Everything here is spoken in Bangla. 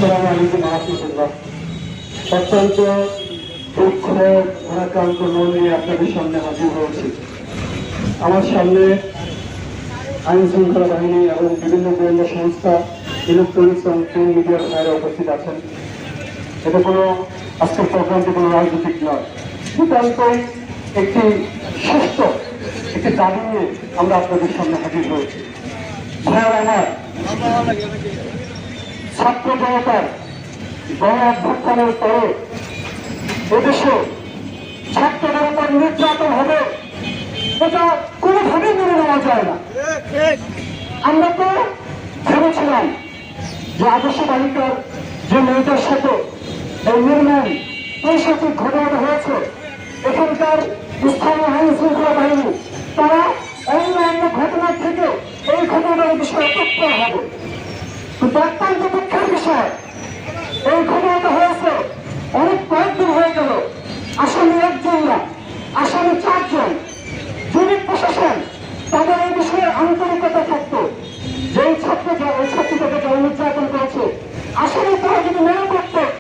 আসসালামু আলাইকুম ওয়া রাহমাতুল্লাহ। অত্যন্ত দুঃখ ভারাক্রান্ত মন নিয়ে আপনাদের সামনে হাজির হয়েছি। আমার সামনে আইন শৃঙ্খলা বাহিনী এবং বিভিন্ন গোয়েন্দা সংস্থা, ইলেকট্রনিক্স এবং প্রিন্ট মিডিয়ার ভাইরা উপস্থিত আছেন। এটা কোনো আজকের প্রোগ্রামটি কোনো রাজনৈতিক নয়, নিতান্তই একটি সুস্থ একটি দাবি নিয়ে আমরা আপনাদের সামনে হাজির হয়েছি। ভাইয়ার আমার ছাত্র জনতার গণ অভ্যুত্থানের পরে এদেশে ছাত্রদের উপর নির্যাতন হবে, এটা কোনোভাবেই মেনে নেওয়া যায় না। আমরা তো ভেবেছিলাম যে আদর্শ বালিকার যে মেয়েটার সাথে এই নির্মাণ পৈশাচিক ঘটনাটা হয়েছে, এখানকার স্থানীয় আইন শৃঙ্খলা বাহিনী তারা অন্য ঘটনার থেকে এই ঘটনার বিষয়ে তৎপর হবে। কিন্তু অত্যন্ত দুঃখের